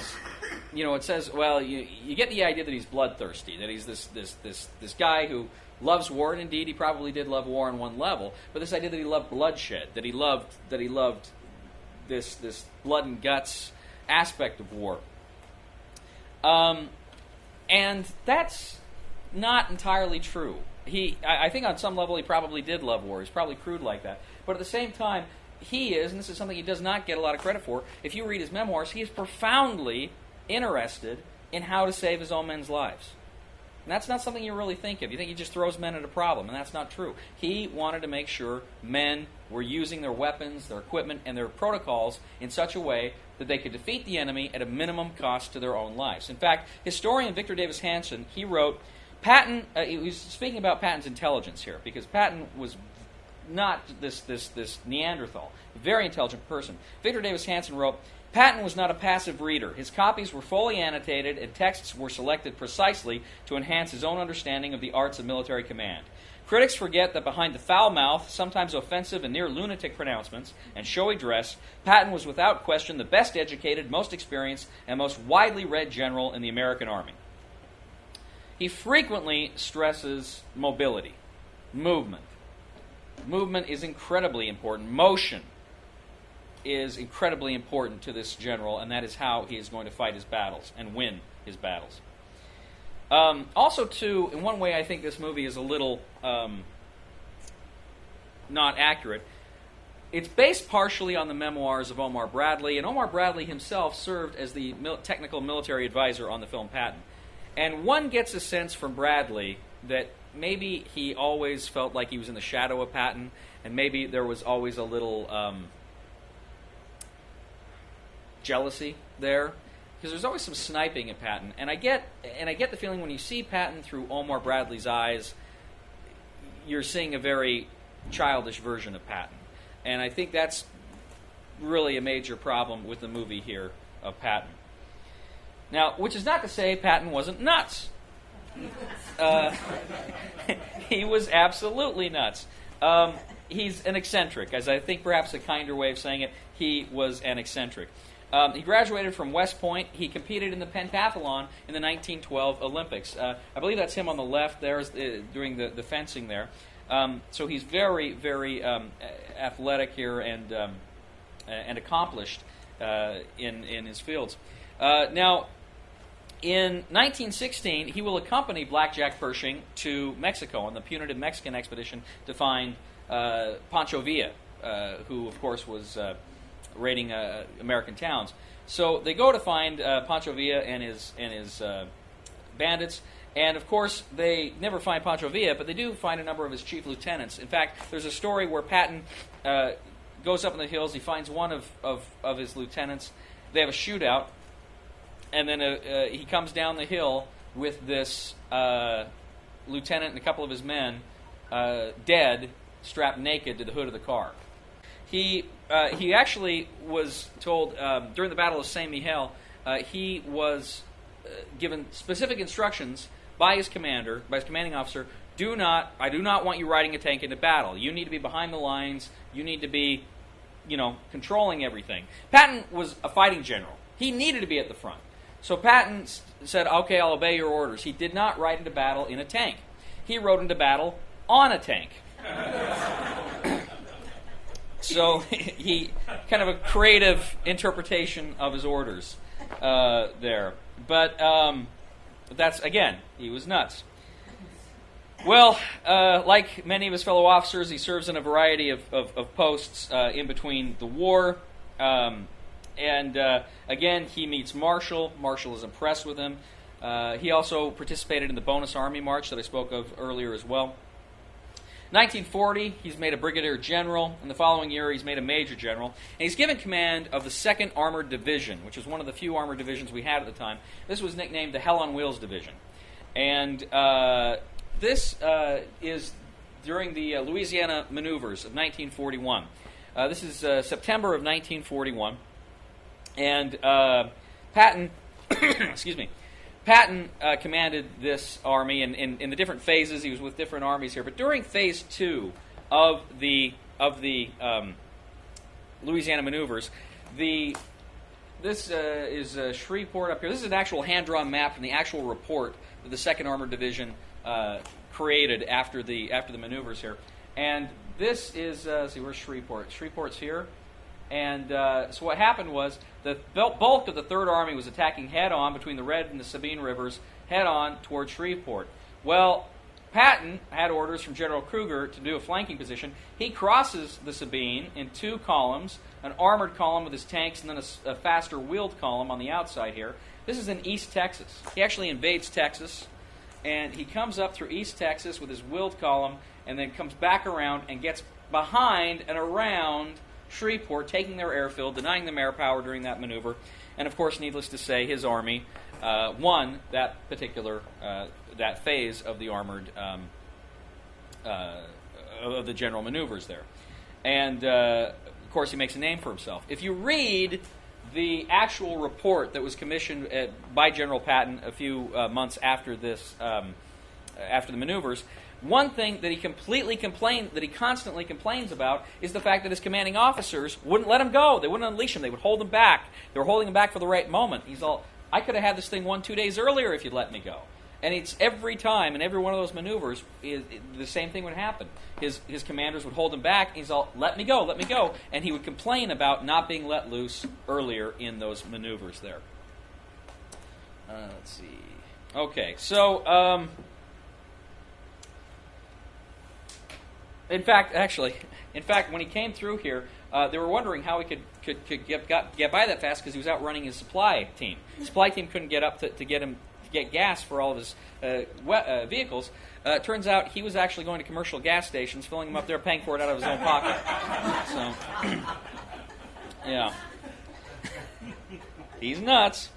it says, well, you get the idea that he's bloodthirsty, that he's this guy who loves war, and indeed he probably did love war on one level, but this idea that he loved bloodshed, that he loved this blood and guts aspect of war. And that's not entirely true. I think on some level he probably did love war. He's probably crude like that. But at the same time, he is, and this is something he does not get a lot of credit for, if you read his memoirs, he is profoundly interested in how to save his own men's lives. And that's not something you really think of. You think he just throws men at a problem, and that's not true. He wanted to make sure men were using their weapons, their equipment, and their protocols in such a way that they could defeat the enemy at a minimum cost to their own lives. In fact, historian Victor Davis Hanson, he wrote, Patton, he was speaking about Patton's intelligence here, because Patton was not this Neanderthal. A very intelligent person. Victor Davis Hanson wrote, Patton was not a passive reader. His copies were fully annotated and texts were selected precisely to enhance his own understanding of the arts of military command. Critics forget that behind the foul mouth, sometimes offensive and near lunatic pronouncements, and showy dress, Patton was without question the best educated, most experienced, and most widely read general in the American Army. He frequently stresses mobility, movement. Movement is incredibly important. Motion is incredibly important to this general, and that is how he is going to fight his battles and win his battles. Also, too, in one way I think this movie is a little not accurate. It's based partially on the memoirs of Omar Bradley, and Omar Bradley himself served as the technical military advisor on the film Patton. And one gets a sense from Bradley that maybe he always felt like he was in the shadow of Patton, and maybe there was always a little jealousy there, because there's always some sniping at Patton. And I get the feeling when you see Patton through Omar Bradley's eyes, you're seeing a very childish version of Patton. And I think that's really a major problem with the movie here of Patton. Now, which is not to say Patton wasn't nuts. He was absolutely nuts. He's an eccentric, as I think perhaps a kinder way of saying it. He was an eccentric. He graduated from West Point. He competed in the pentathlon in the 1912 Olympics. I believe that's him on the left there, doing the fencing there. So he's very, very athletic here and accomplished in his fields. Now, in 1916, he will accompany Blackjack Pershing to Mexico on the punitive Mexican expedition to find Pancho Villa, who, of course, was raiding American towns. So they go to find Pancho Villa and his bandits, and of course they never find Pancho Villa, but they do find a number of his chief lieutenants. In fact, there's a story where Patton goes up in the hills. He finds one of his lieutenants. They have a shootout, and then he comes down the hill with this lieutenant and a couple of his men dead, strapped naked to the hood of the car. He actually was told during the Battle of Saint Mihiel, he was given specific instructions by his commander, by his commanding officer. I do not want you riding a tank into battle. You need to be behind the lines. You need to be, controlling everything. Patton was a fighting general. He needed to be at the front. So Patton said, "Okay, I'll obey your orders." He did not ride into battle in a tank. He rode into battle on a tank. So he kind of a creative interpretation of his orders there. But that's, again, he was nuts. Well, like many of his fellow officers, he serves in a variety of posts in between the war. And again, he meets Marshall. Marshall is impressed with him. He also participated in the Bonus Army March that I spoke of earlier as well. 1940, he's made a brigadier general. In the following year, he's made a major general. And he's given command of the 2nd Armored Division, which was one of the few armored divisions we had at the time. This was nicknamed the Hell on Wheels Division. And this is during the Louisiana maneuvers of 1941. This is September of 1941. And Patton, excuse me, Patton commanded this army in the different phases. He was with different armies here. But during Phase 2 of the Louisiana maneuvers, this is Shreveport up here. This is an actual hand-drawn map from the actual report that the 2nd Armored Division created after the maneuvers here. And this is, let's see, where's Shreveport? Shreveport's here. And so what happened was the bulk of the 3rd Army was attacking head-on between the Red and the Sabine Rivers, head-on towards Shreveport. Well, Patton had orders from General Kruger to do a flanking position. He crosses the Sabine in 2 columns, an armored column with his tanks and then a faster wheeled column on the outside here. This is in East Texas. He actually invades Texas, and he comes up through East Texas with his wheeled column and then comes back around and gets behind and around Shreveport, taking their airfield, denying them air power during that maneuver. And of course, needless to say, his army won that particular that phase of the armored of the general maneuvers there. And, of course, he makes a name for himself. If you read the actual report that was commissioned by General Patton a few months after this, after the maneuvers, one thing that he constantly complains about is the fact that his commanding officers wouldn't let him go. They wouldn't unleash him. They would hold him back. They were holding him back for the right moment. He's all, I could have had this thing 1-2 days earlier if you'd let me go. And it's every time, in every one of those maneuvers, the same thing would happen. His commanders would hold him back. And he's all, let me go. And he would complain about not being let loose earlier in those maneuvers there. Let's see. Okay, so in fact, when he came through here, they were wondering how he could get by that fast because he was outrunning his supply team. The supply team couldn't get up to get gas for all of his vehicles. Turns out he was actually going to commercial gas stations, filling them up there, paying for it out of his own pocket. So, yeah. He's nuts.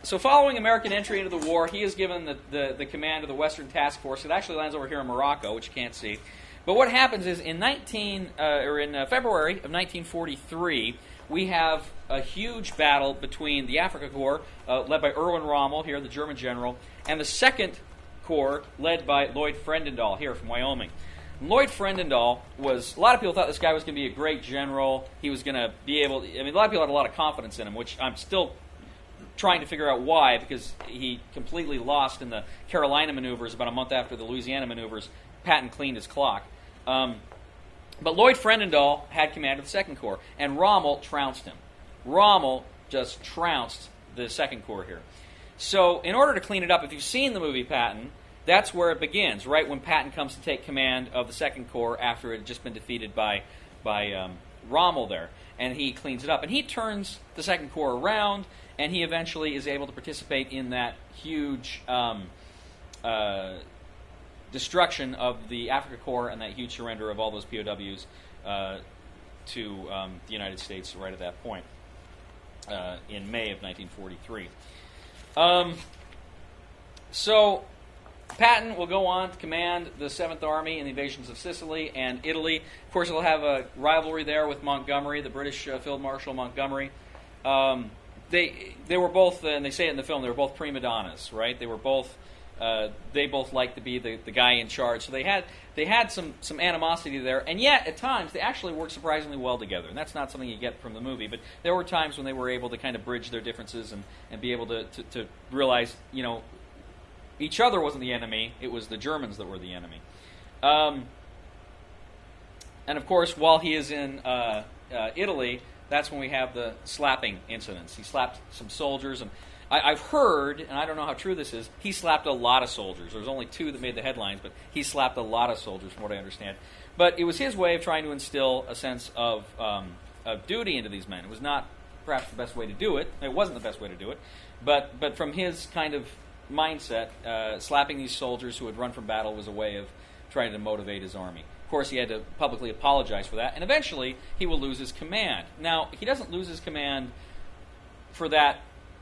So following American entry into the war, he is given the command of the Western Task Force. It actually lands over here in Morocco, which you can't see. But what happens is in February of 1943, we have a huge battle between the Africa Corps, led by Erwin Rommel, here, the German general, and the Second Corps, led by Lloyd Frendendahl, here from Wyoming. Lloyd Frendendahl a lot of people thought this guy was going to be a great general. He was going to be able, a lot of people had a lot of confidence in him, which I'm still trying to figure out why, because he completely lost in the Carolina maneuvers about a month after the Louisiana maneuvers. Patton cleaned his clock. But Lloyd Frendendahl had command of the Second Corps, and Rommel trounced him. Rommel just trounced the Second Corps here. So in order to clean it up, if you've seen the movie Patton, that's where it begins, right when Patton comes to take command of the Second Corps after it had just been defeated by Rommel there. And he cleans it up. And he turns the Second Corps around, and he eventually is able to participate in that huge destruction of the Africa Corps and that huge surrender of all those POWs to the United States right at that point in May of 1943. So Patton will go on to command the 7th Army in the invasions of Sicily and Italy. Of course, he'll have a rivalry there with Montgomery, the British Field Marshal Montgomery. They were both, and they say it in the film, they were both prima donnas, right? They both liked to be the guy in charge. So they had some animosity there, and yet at times they actually worked surprisingly well together. And that's not something you get from the movie, but there were times when they were able to kind of bridge their differences and be able to realize, each other wasn't the enemy; it was the Germans that were the enemy. And of course, while he is in Italy, that's when we have the slapping incidents. He slapped some soldiers, and I've heard, and I don't know how true this is, he slapped a lot of soldiers. There's only 2 that made the headlines, but he slapped a lot of soldiers, from what I understand. But it was his way of trying to instill a sense of duty into these men. It was not perhaps the best way to do it. It wasn't the best way to do it. But from his kind of mindset, slapping these soldiers who had run from battle was a way of trying to motivate his army. Of course, he had to publicly apologize for that, and eventually he will lose his command. Now, he doesn't lose his command for that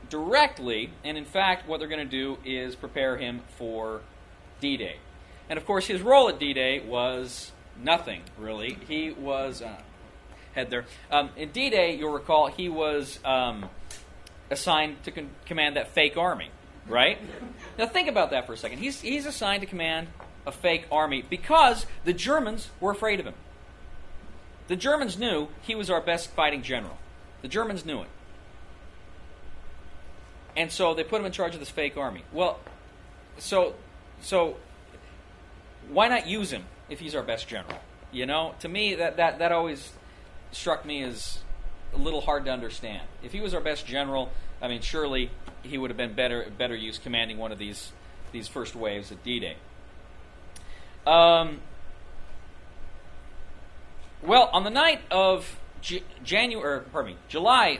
directly, and in fact, what they're going to do is prepare him for D-Day. And of course, his role at D-Day was nothing, really. He was head there. In D-Day, you'll recall, he was assigned to command that fake army, right? Now think about that for a second. He's assigned to command a fake army because the Germans were afraid of him. The Germans knew he was our best fighting general. The Germans knew it. And so they put him in charge of this fake army. Well, so why not use him if he's our best general? To me, that always struck me as a little hard to understand. If he was our best general, surely he would have been better used commanding one of these first waves at D-Day. Well, on the night of July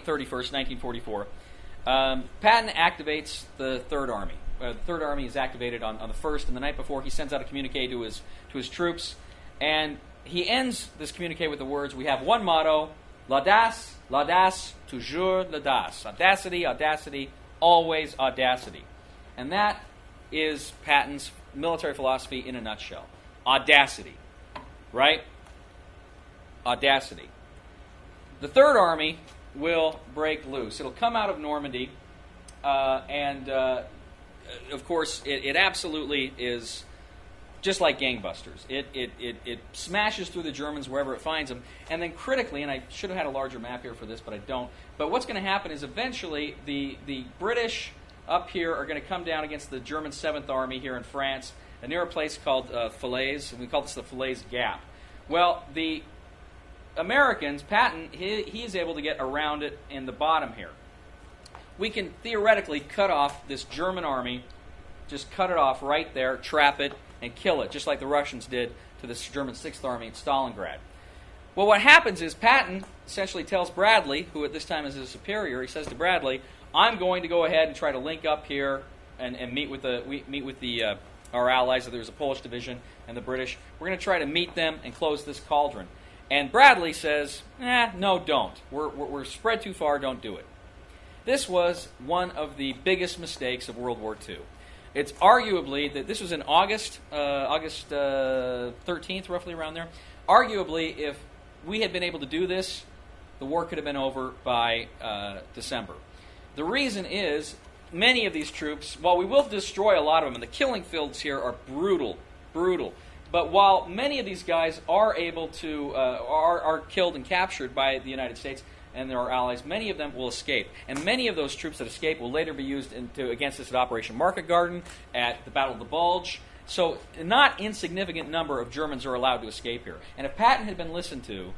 31st, 1944, Patton activates the Third Army. The Third Army is activated on the 1st, and the night before he sends out a communique to his troops, and he ends this communique with the words, "We have one motto, l'audace, l'audace, toujours l'audace." Audacity, audacity, always audacity. And that is Patton's military philosophy in a nutshell. Audacity, right? Audacity. The Third Army will break loose. It'll come out of Normandy, and of course, it absolutely is just like gangbusters. It smashes through the Germans wherever it finds them, and then critically, and I should have had a larger map here for this, but I don't. But what's going to happen is eventually the British up here are going to come down against the German 7th Army here in France, near a place called Falaise, and we call this the Falaise Gap. Well, the Americans, Patton, he is able to get around it in the bottom here. We can theoretically cut off this German army, just cut it off right there, trap it, and kill it, just like the Russians did to the German 6th Army at Stalingrad. Well, what happens is Patton essentially tells Bradley, who at this time is his superior, he says to Bradley, I'm going to go ahead and try to link up here and meet with our allies. There's a Polish division and the British. We're going to try to meet them and close this cauldron. And Bradley says, no, don't. We're spread too far, don't do it. This was one of the biggest mistakes of World War II. It's arguably that this was in August 13th, roughly around there. Arguably, if we had been able to do this, the war could have been over by December. The reason is many of these troops, while we will destroy a lot of them, and the killing fields here are brutal, but while many of these guys are able to, are killed and captured by the United States and their allies, many of them will escape. And many of those troops that escape will later be used against us at Operation Market Garden, at the Battle of the Bulge. So a not insignificant number of Germans are allowed to escape here. And if Patton had been listened to,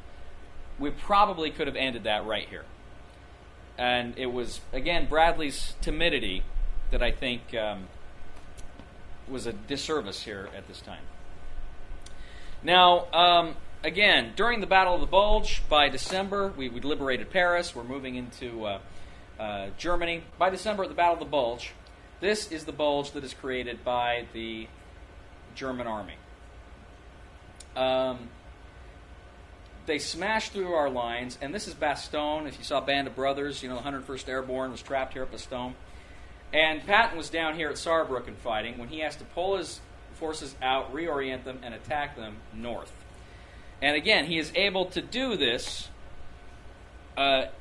we probably could have ended that right here. And it was, again, Bradley's timidity that I think was a disservice here at this time. Now, again, during the Battle of the Bulge, by December, we liberated Paris. We're moving into Germany. By December at the Battle of the Bulge, this is the bulge that is created by the German army. They smashed through our lines, and this is Bastogne. If you saw Band of Brothers, the 101st Airborne was trapped here at Bastogne. And Patton was down here at Saarbrücken fighting when he has to pull his forces out, reorient them, and attack them north. And again, he is able to do this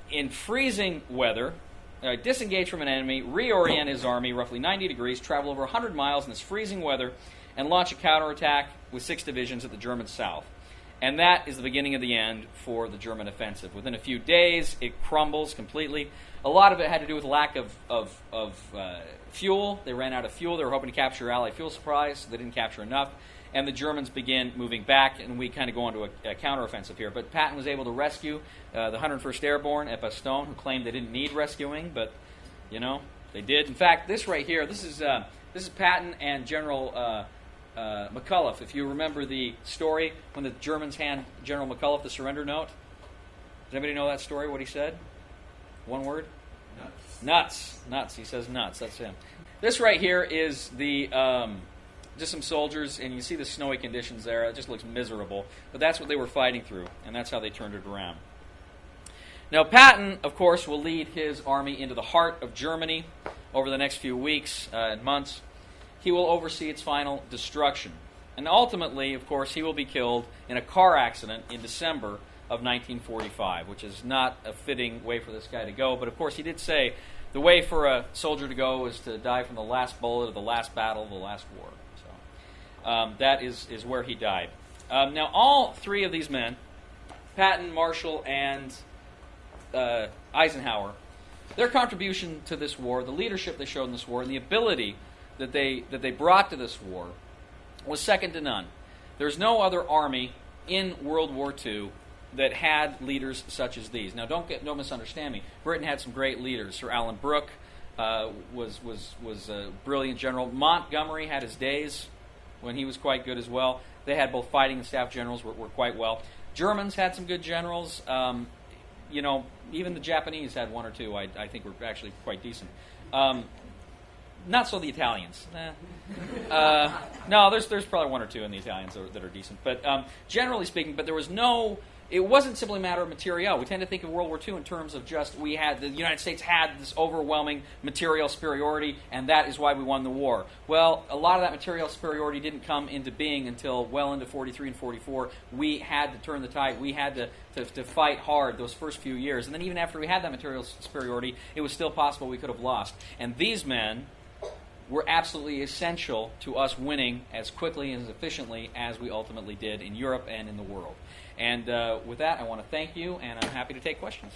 in freezing weather, disengage from an enemy, reorient his army roughly 90 degrees, travel over 100 miles in this freezing weather, and launch a counterattack with 6 divisions at the German south. And that is the beginning of the end for the German offensive. Within a few days, it crumbles completely. A lot of it had to do with lack of fuel. They ran out of fuel. They were hoping to capture Allied fuel supplies. They didn't capture enough. And the Germans began moving back, and we kind of go into a counteroffensive here. But Patton was able to rescue the 101st Airborne at Bastogne, who claimed they didn't need rescuing, but, they did. In fact, this right here, this is Patton and General McCulloch. If you remember the story when the Germans hand General McCulloch the surrender note. Does anybody know that story, what he said? One word? Nuts. He says nuts. That's him. This right here is the just some soldiers, and you see the snowy conditions there. It just looks miserable. But that's what they were fighting through, and that's how they turned it around. Now, Patton, of course, will lead his army into the heart of Germany over the next few weeks and months. He will oversee its final destruction. And ultimately, of course, he will be killed in a car accident in December of 1945, which is not a fitting way for this guy to go. But, of course, he did say the way for a soldier to go is to die from the last bullet of the last battle of the last war. So that is where he died. Now, all three of these men, Patton, Marshall, and Eisenhower, their contribution to this war, the leadership they showed in this war, and the ability that they brought to this war was second to none. There's no other army in World War II that had leaders such as these. Now, don't misunderstand me. Britain had some great leaders. Sir Alan Brooke was a brilliant general. Montgomery had his days when he was quite good as well. They had both fighting and staff generals were quite well. Germans had some good generals. Even the Japanese had one or two I think were actually quite decent. Not so the Italians. No, there's probably one or two in the Italians that are decent. But generally speaking, but there was no it wasn't simply a matter of materiel. We tend to think of World War II in terms of just the United States had this overwhelming material superiority, and that is why we won the war. Well, a lot of that material superiority didn't come into being until well into 43 and 44. We had to turn the tide. We had to fight hard those first few years. And then even after we had that material superiority, it was still possible we could have lost. And these men were absolutely essential to us winning as quickly and as efficiently as we ultimately did in Europe and in the world. And with that, I want to thank you, and I'm happy to take questions.